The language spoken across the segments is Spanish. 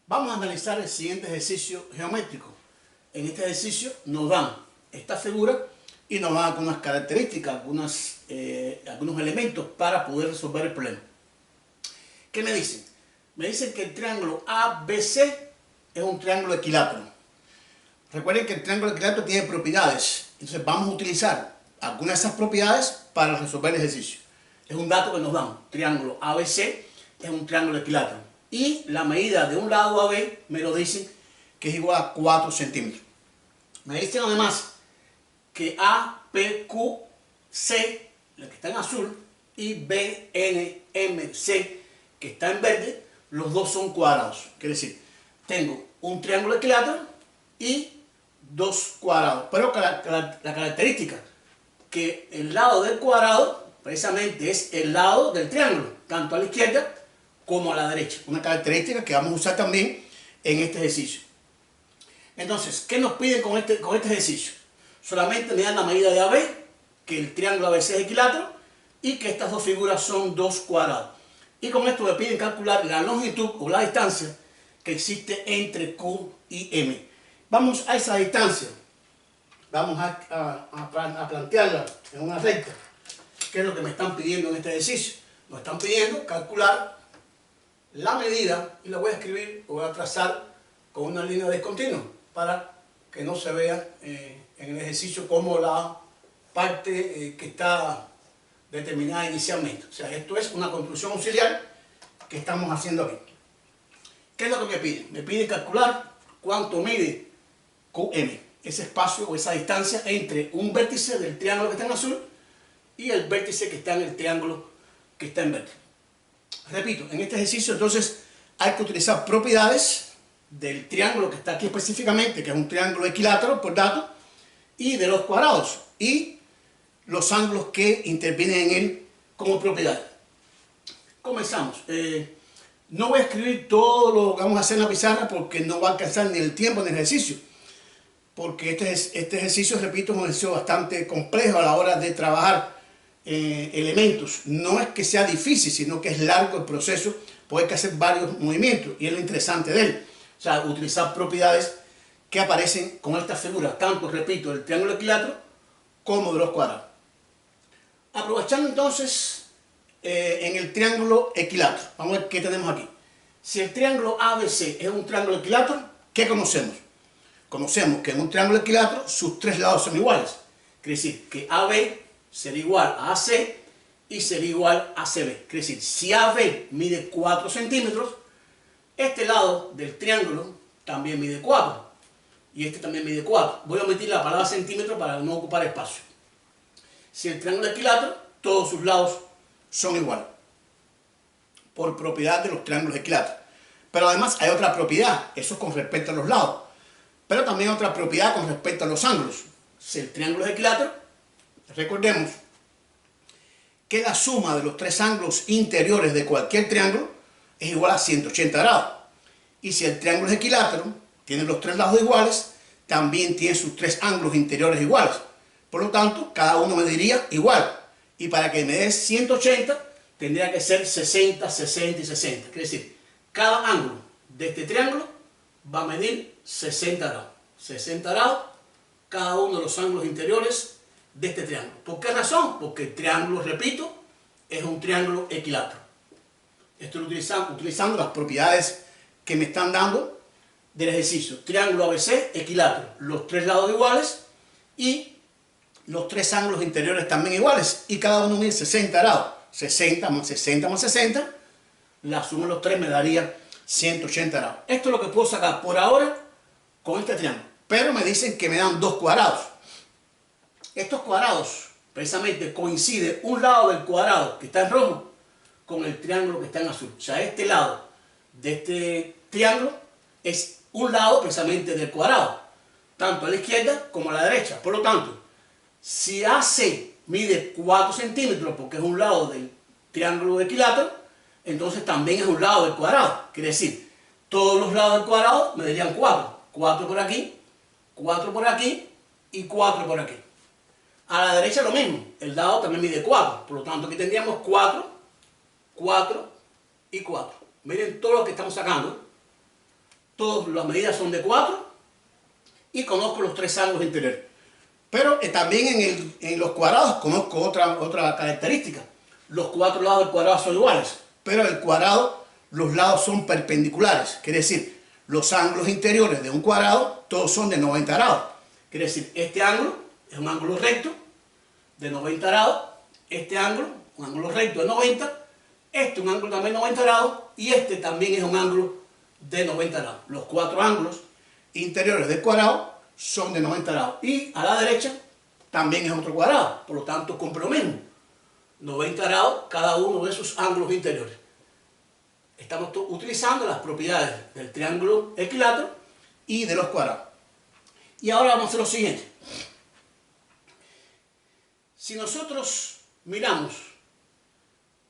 Vamos a analizar el siguiente ejercicio geométrico. En este ejercicio nos dan esta figura y nos dan algunas características, algunos elementos para poder resolver el problema. ¿Qué me dicen? Me dicen que el triángulo ABC es un triángulo equilátero. Recuerden que el triángulo equilátero tiene propiedades, entonces vamos a utilizar algunas de esas propiedades para resolver el ejercicio. Es un dato que nos dan. Triángulo ABC es un triángulo equilátero. Y la medida de un lado AB me lo dicen que es igual a 4 centímetros. Me dicen además que APQC, la que está en azul, y BNMC, que está en verde, los dos son cuadrados. Quiere decir, tengo un triángulo equilátero y dos cuadrados. Pero la característica que el lado del cuadrado precisamente es el lado del triángulo, tanto a la izquierda como a la derecha. Una característica que vamos a usar también en este ejercicio. Entonces, ¿qué nos piden con este ejercicio? Solamente me dan la medida de AB, que el triángulo ABC es equilátero, y que estas dos figuras son dos cuadrados. Y con esto me piden calcular la longitud o la distancia que existe entre Q y M. Vamos a esa distancia. Vamos a plantearla en una recta. ¿Qué es lo que me están pidiendo en este ejercicio? Nos están pidiendo calcular la medida, y la voy a escribir, o voy a trazar con una línea discontinua para que no se vea en el ejercicio como la parte que está determinada inicialmente. O sea, esto es una construcción auxiliar que estamos haciendo aquí. ¿Qué es lo que me piden? Me piden calcular cuánto mide QM, ese espacio o esa distancia entre un vértice del triángulo que está en azul y el vértice que está en el triángulo que está en verde. Repito, en este ejercicio entonces hay que utilizar propiedades del triángulo que está aquí específicamente, que es un triángulo equilátero por dato, y de los cuadrados y los ángulos que intervienen en él como propiedad. Comenzamos. No voy a escribir todo lo que vamos a hacer en la pizarra porque no va a alcanzar ni el tiempo ni el ejercicio, porque este ejercicio, repito, es un ejercicio bastante complejo a la hora de trabajar elementos. No es que sea difícil, sino que es largo el proceso, porque hay que hacer varios movimientos, y es lo interesante de él. O sea, utilizar propiedades que aparecen con esta figura, tanto, repito, del triángulo equilátero como de los cuadrados. Aprovechando entonces en el triángulo equilátero, vamos a ver qué tenemos aquí. Si el triángulo ABC es un triángulo equilátero, ¿qué conocemos? Conocemos que en un triángulo equilátero sus tres lados son iguales. Quiere decir que AB sería igual a AC y sería igual a CB. Quiere decir, si AB mide 4 centímetros, este lado del triángulo también mide 4. Y este también mide 4. Voy a omitir la palabra centímetro para no ocupar espacio. Si el triángulo es equilátero, todos sus lados son iguales, por propiedad de los triángulos equiláteros. Pero además hay otra propiedad, eso es con respecto a los lados. Pero también otra propiedad con respecto a los ángulos. Si el triángulo es equilátero, recordemos que la suma de los tres ángulos interiores de cualquier triángulo es igual a 180 grados. Y si el triángulo es equilátero, tiene los tres lados iguales, también tiene sus tres ángulos interiores iguales. Por lo tanto, cada uno mediría igual. Y para que me dé 180, tendría que ser 60, 60 y 60. Quiere decir, cada ángulo de este triángulo va a medir 60 grados. 60 grados, cada uno de los ángulos interiores de este triángulo. ¿Por qué razón? Porque el triángulo, repito, es un triángulo equilátero. Estoy utilizando las propiedades que me están dando del ejercicio. Triángulo ABC, equilátero. Los tres lados iguales y los tres ángulos interiores también iguales. Y cada uno mide 60 grados. 60 más 60 más 60. La suma de los tres me daría 180 grados. Esto es lo que puedo sacar por ahora con este triángulo. Pero me dicen que me dan dos cuadrados. Estos cuadrados precisamente coinciden un lado del cuadrado que está en rojo con el triángulo que está en azul. O sea, este lado de este triángulo es un lado precisamente del cuadrado, tanto a la izquierda como a la derecha. Por lo tanto, si AC mide 4 centímetros porque es un lado del triángulo equilátero, entonces también es un lado del cuadrado. Quiere decir, todos los lados del cuadrado me darían 4. 4 por aquí, 4 por aquí y 4 por aquí. A la derecha lo mismo, el lado también mide 4. Por lo tanto, aquí tendríamos 4, 4 y 4. Miren todo lo que estamos sacando. todas las medidas son de 4 y conozco los 3 ángulos interiores. Pero también en los cuadrados conozco otra característica. Los 4 lados del cuadrado son iguales, pero el cuadrado, los lados son perpendiculares. Quiere decir, los ángulos interiores de un cuadrado, todos son de 90 grados. Quiere decir, este ángulo es un ángulo recto de 90 grados, este ángulo, un ángulo recto de 90, este un ángulo también de 90 grados y este también es un ángulo de 90 grados. Los 4 ángulos interiores del cuadrado son de 90 grados y a la derecha también es otro cuadrado, por lo tanto cumple lo mismo. 90 grados cada uno de esos ángulos interiores. Estamos utilizando las propiedades del triángulo equilátero y de los cuadrados. Y ahora vamos a hacer lo siguiente. Si nosotros miramos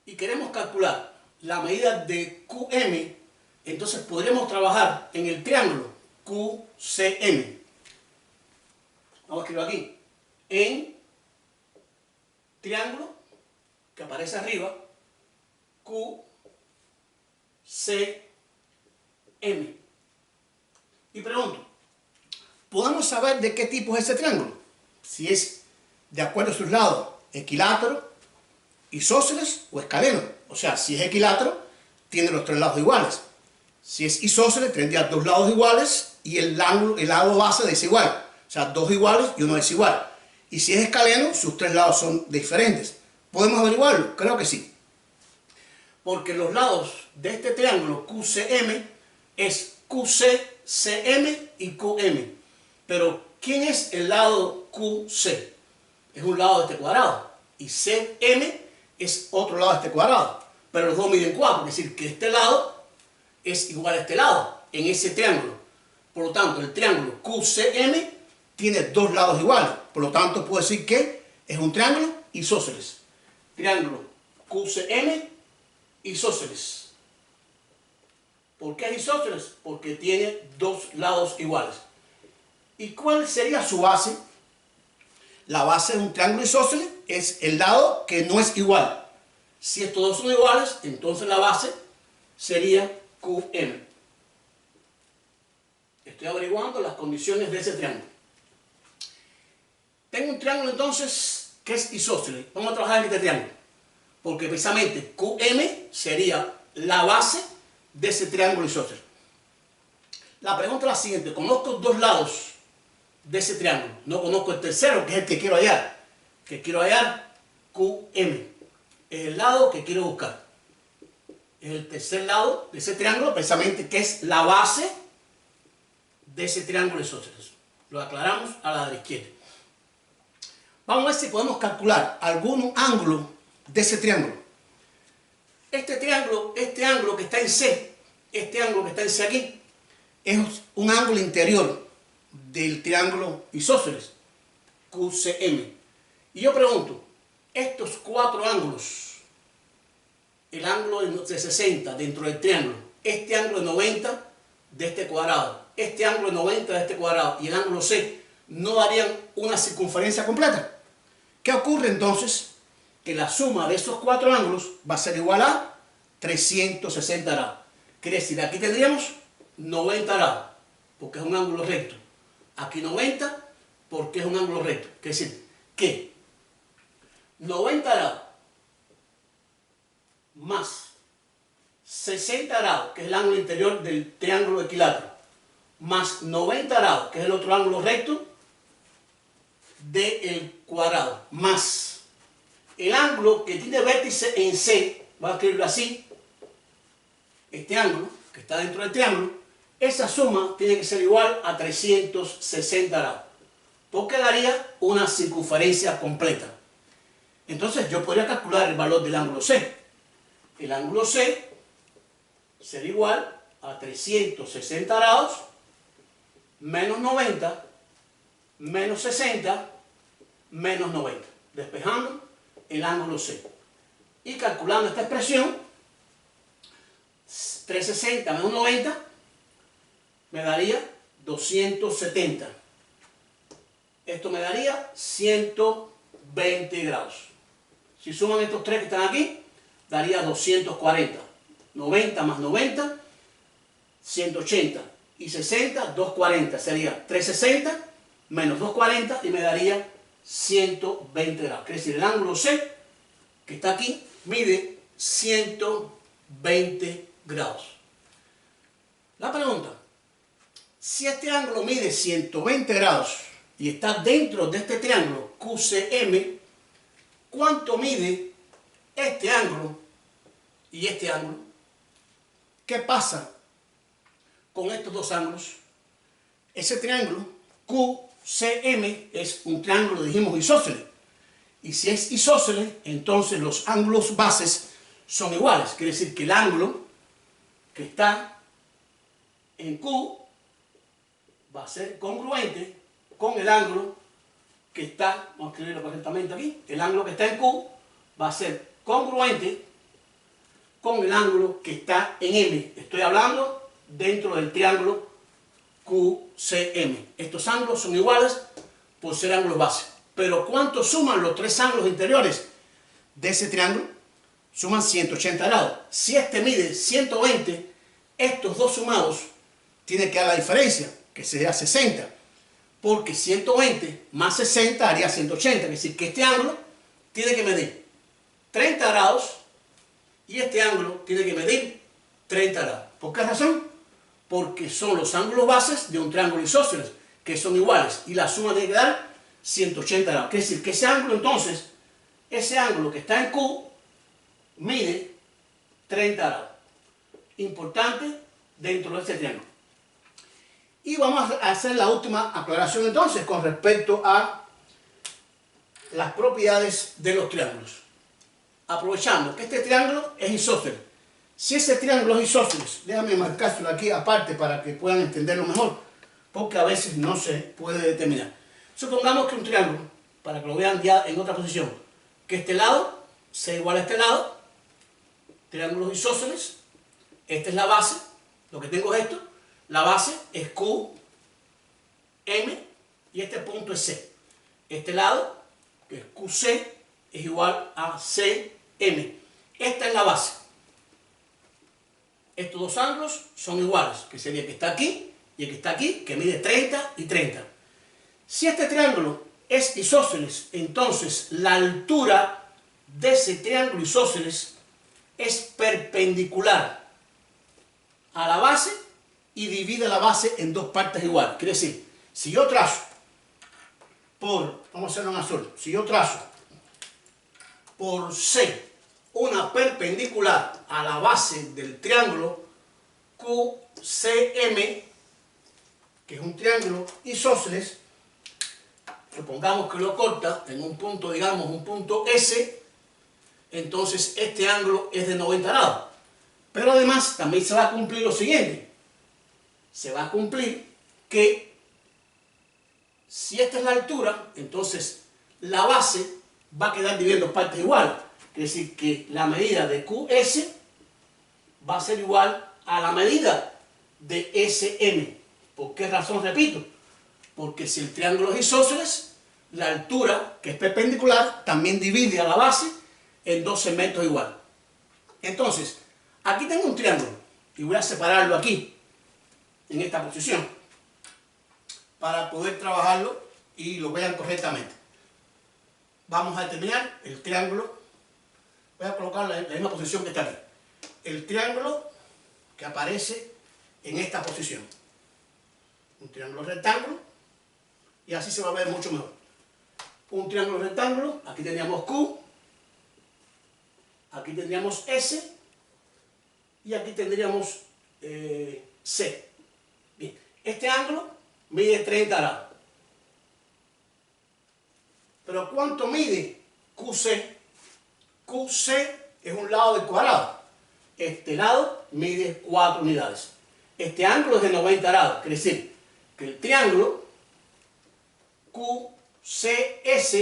y queremos calcular la medida de QM, entonces podríamos trabajar en el triángulo QCM. Vamos a escribir aquí. En triángulo que aparece arriba, QCM. Y pregunto, ¿podemos saber de qué tipo es ese triángulo? Si es de acuerdo a sus lados, equilátero, isósceles o escaleno. O sea, si es equilátero, tiene los 3 lados iguales. Si es isósceles, tendría 2 lados iguales y el lado base desigual. O sea, 2 iguales y 1 desigual. Y si es escaleno, sus 3 lados son diferentes. ¿Podemos averiguarlo? Creo que sí. Porque los lados de este triángulo QCM es QC, CM y QM. Pero, ¿quién es el lado QC? Es un lado de este cuadrado. Y CM es otro lado de este cuadrado. Pero los dos miden 4. Es decir, que este lado es igual a este lado en ese triángulo. Por lo tanto, el triángulo QCM tiene 2 lados iguales. Por lo tanto, puedo decir que es un triángulo isósceles. Triángulo QCM isósceles. ¿Por qué es isósceles? Porque tiene 2 lados iguales. ¿Y cuál sería su base? La base de un triángulo isósceles es el lado que no es igual. Si estos dos son iguales, entonces la base sería QM. Estoy averiguando las condiciones de ese triángulo. Tengo un triángulo entonces que es isósceles. Vamos a trabajar en este triángulo. Porque precisamente QM sería la base de ese triángulo isósceles. La pregunta es la siguiente. Conozco 2 lados de ese triángulo. No conozco el tercero, que es el que quiero hallar. Que quiero hallar QM. Es el lado que quiero buscar. Es el tercer lado de ese triángulo, precisamente que es la base de ese triángulo isósceles. Lo aclaramos a la de la izquierda. Vamos a ver si podemos calcular algún ángulo de ese triángulo. Este ángulo que está en C, este ángulo que está en C aquí, es un ángulo interior del triángulo isósceles, QCM. Y yo pregunto, estos 4 ángulos, el ángulo de 60 dentro del triángulo, este ángulo de 90 de este cuadrado, este ángulo de 90 de este cuadrado y el ángulo C, ¿no darían una circunferencia completa? ¿Qué ocurre entonces? Que la suma de esos 4 ángulos va a ser igual a 360 grados. Quiere decir, aquí tendríamos 90 grados, porque es un ángulo recto. Aquí 90, porque es un ángulo recto. Quiere decir que 90 grados más 60 grados, que es el ángulo interior del triángulo equilátero, más 90 grados, que es el otro ángulo recto del cuadrado, más el ángulo que tiene vértice en C, voy a escribirlo así, este ángulo que está dentro del triángulo, esa suma tiene que ser igual a 360 grados, porque daría una circunferencia completa. Entonces yo podría calcular el valor del ángulo C. El ángulo C sería igual a 360 grados menos 90 menos 60 menos 90, despejando el ángulo C. Y calculando esta expresión, 360 menos 90 me daría 270. Esto me daría 120 grados. Si suman estos 3 que están aquí, daría 240. 90 más 90, 180. y 60, 240. Sería 360 menos 240 y me daría 120 grados. Quiere decir, el ángulo C, que está aquí, mide 120 grados. La pregunta, si este ángulo mide 120 grados y está dentro de este triángulo QCM, ¿cuánto mide este ángulo y este ángulo? ¿Qué pasa con estos dos ángulos? Ese triángulo QCM es un triángulo, dijimos, isósceles. Y si es isósceles, entonces los ángulos bases son iguales. Quiere decir que el ángulo que está en Q va a ser congruente con el ángulo que está, vamos a escribirlo correctamente aquí, el ángulo que está en Q va a ser congruente con el ángulo que está en M. Estoy hablando dentro del triángulo QCM. Estos ángulos son iguales por ser ángulos base. Pero ¿cuánto suman los tres ángulos interiores de ese triángulo? Suman 180 grados. Si este mide 120, estos dos sumados tienen que dar la diferencia, que sería 60. Porque 120 más 60 haría 180. Es decir, que este ángulo tiene que medir 30 grados y este ángulo tiene que medir 30 grados. ¿Por qué razón? Porque son los ángulos bases de un triángulo isósceles, que son iguales, y la suma tiene que dar 180 grados. Quiere decir que ese ángulo, entonces, ese ángulo que está en Q, mide 30 grados. Importante dentro de este triángulo. Y vamos a hacer la última aclaración entonces con respecto a las propiedades de los triángulos. Aprovechando que este triángulo es isósceles. Si ese triángulo es isósceles, déjame marcárselo aquí aparte para que puedan entenderlo mejor, porque a veces no se puede determinar. Supongamos que un triángulo, para que lo vean ya en otra posición, que este lado sea igual a este lado, triángulos isósceles, esta es la base, lo que tengo es esto, la base es Q, M, y este punto es C. Este lado, que es QC, es igual a CM. Esta es la base. Estos dos ángulos son iguales, que sería el que está aquí y el que está aquí, que mide 30 y 30. Si este triángulo es isósceles, entonces la altura de ese triángulo isósceles es perpendicular a la base y divide la base en dos partes iguales. Quiere decir, si yo trazo vamos a hacerlo en azul, si yo trazo por C una perpendicular a la base del triángulo QCM, que es un triángulo isósceles, supongamos que lo corta en un punto, digamos, un punto S, entonces este ángulo es de 90 grados. Pero además también se va a cumplir lo siguiente. Se va a cumplir que si esta es la altura, entonces la base va a quedar dividiendo partes iguales. Es decir, que la medida de QS va a ser igual a la medida de SM. ¿Por qué razón repito? Porque si el triángulo es isósceles, la altura, que es perpendicular, también divide a la base en dos segmentos iguales. Entonces, aquí tengo un triángulo y voy a separarlo aquí, en esta posición, para poder trabajarlo y lo vean correctamente. Vamos a determinar el triángulo. Voy a colocar la misma posición que está aquí. El triángulo que aparece en esta posición. Un triángulo rectángulo. Y así se va a ver mucho mejor. Un triángulo rectángulo. Aquí tendríamos Q. Aquí tendríamos S. Y aquí tendríamos C. Bien. Este ángulo mide 30 grados. Pero ¿cuánto mide QC? QC es un lado del cuadrado. Este lado mide 4 unidades. Este ángulo es de 90 grados. Quiere decir que el triángulo QCS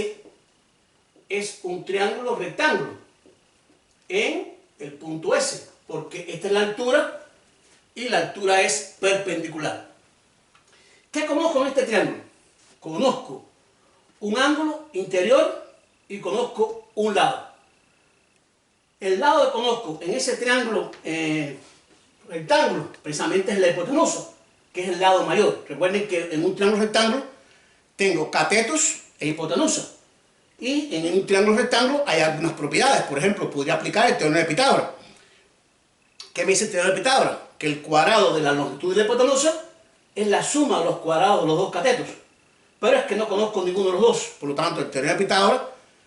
es un triángulo rectángulo en el punto S, porque esta es la altura y la altura es perpendicular. ¿Qué conozco en este triángulo? Conozco un ángulo interior y conozco un lado. El lado que conozco en ese triángulo rectángulo precisamente es la hipotenusa, que es el lado mayor. Recuerden que en un triángulo rectángulo tengo catetos e hipotenusa. Y en un triángulo rectángulo hay algunas propiedades. Por ejemplo, podría aplicar el teorema de Pitágoras. ¿Qué me dice el teorema de Pitágoras? Que el cuadrado de la longitud de la hipotenusa es la suma de los cuadrados de los dos catetos. Pero es que no conozco ninguno de los dos. Por lo tanto, el teorema de Pitágoras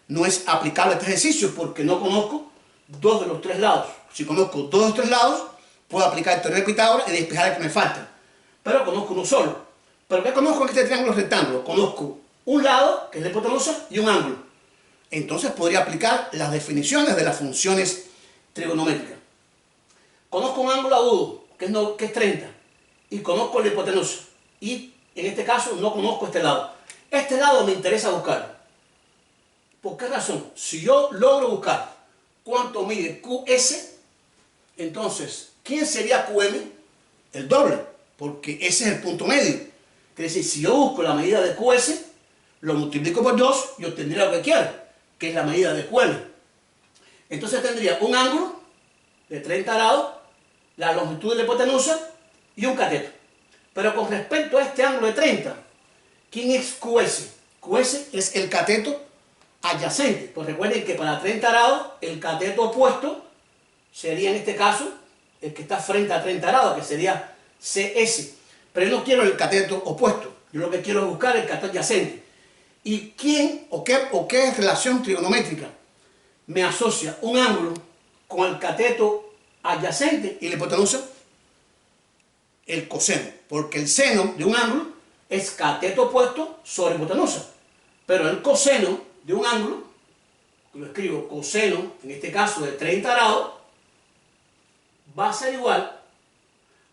no es aplicable a este ejercicio porque no conozco dos de los tres lados. Si conozco dos de los tres lados, puedo aplicar el teorema de Pitágoras y despejar el que me falta. Pero conozco uno solo. ¿Pero qué conozco en este triángulo rectángulo? Conozco un lado, que es la hipotenusa, y un ángulo. Entonces podría aplicar las definiciones de las funciones trigonométricas. Conozco un ángulo agudo, que es 30, y conozco la hipotenusa. Y en este caso no conozco este lado. Este lado me interesa buscar. ¿Por qué razón? Si yo logro buscar cuánto mide QS, entonces, ¿quién sería QM? El doble, porque ese es el punto medio. Quiere decir, si yo busco la medida de QS, lo multiplico por 2 y obtendría lo que quiero, que es la medida de QM. Entonces tendría un ángulo de 30 grados, la longitud de la hipotenusa y un cateto. Pero con respecto a este ángulo de 30, ¿quién es QS? QS es el cateto adyacente. Pues recuerden que para 30 grados el cateto opuesto sería en este caso el que está frente a 30 grados, que sería CS. Pero yo no quiero el cateto opuesto, yo lo que quiero es buscar el cateto adyacente. ¿Y quién o qué relación trigonométrica me asocia un ángulo con el cateto adyacente y la hipotenusa? El coseno, porque el seno de un ángulo es cateto opuesto sobre hipotenusa, pero el coseno de un ángulo, lo escribo coseno, en este caso de 30 grados, va a ser igual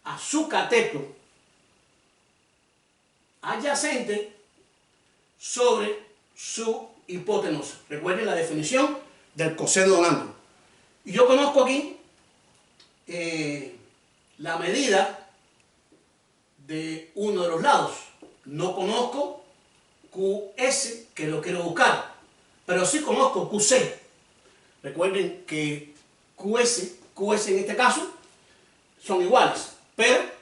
a su cateto adyacente sobre su hipotenusa. Recuerden la definición del coseno de un ángulo. Y yo conozco aquí la medida de uno de los lados. No conozco QS, que lo quiero buscar, pero sí conozco QC. Recuerden que QS en este caso son iguales, pero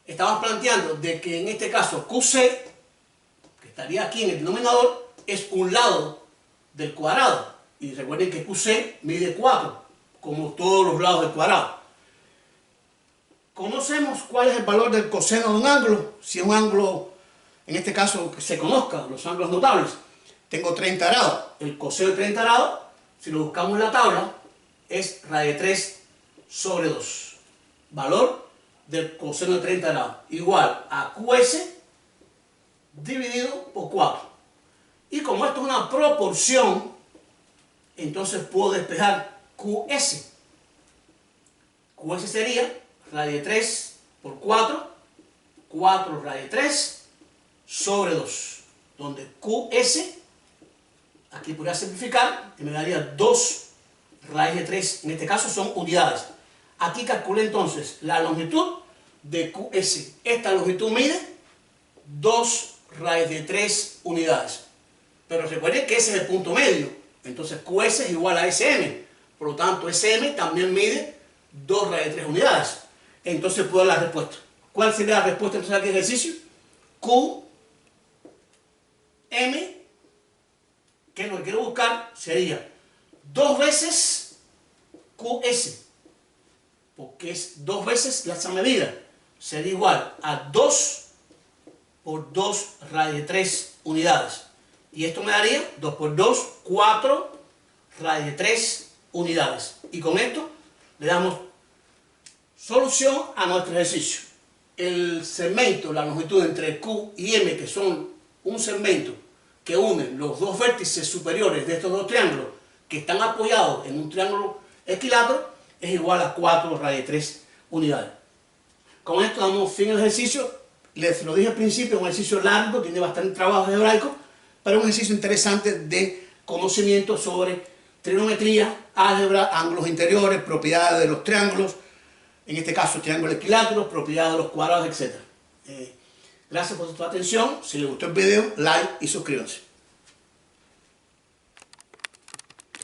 estamos planteando de que en este caso QC, que estaría aquí en el denominador, es un lado del cuadrado. Y recuerden que QC mide 4, como todos los lados del cuadrado. Conocemos cuál es el valor del coseno de un ángulo. Si es un ángulo, en este caso, que se conozca, los ángulos notables. Tengo 30 grados. El coseno de 30 grados, si lo buscamos en la tabla, es radian de 3 sobre 2. Valor del coseno de 30 grados. Igual a QS dividido por 4. Y como esto es una proporción, entonces puedo despejar QS. QS sería radian de 3 por 4, 4 radian de 3 sobre 2, donde QS, aquí podría simplificar, que me daría 2 raíz de 3, en este caso son unidades. Aquí calculé entonces la longitud de QS. Esta longitud mide 2 raíz de 3 unidades. Pero recuerden que ese es el punto medio. Entonces QS es igual a SM. Por lo tanto, SM también mide 2 raíz de 3 unidades. Entonces puedo dar la respuesta. ¿Cuál sería la respuesta entonces aquí ejercicio? QM, que es lo que quiero buscar, sería 2 veces QS, porque es 2 veces la esa medida. Sería igual a 2 por 2 raíz de 3 unidades. Y esto me daría 2 por 2, 4 raíz de 3 unidades. Y con esto le damos solución a nuestro ejercicio. El segmento, la longitud entre Q y M, que son un segmento que une los dos vértices superiores de estos dos triángulos que están apoyados en un triángulo equilátero, es igual a 4 raíz de 3 unidades. Con esto damos fin al ejercicio. Les lo dije al principio, es un ejercicio largo, tiene bastante trabajo algebraico, pero un ejercicio interesante de conocimiento sobre trigonometría, álgebra, ángulos interiores, propiedades de los triángulos, en este caso triángulo equilátero, propiedades de los cuadrados, etc. Gracias por su atención. Si les gustó el video, like y suscríbanse.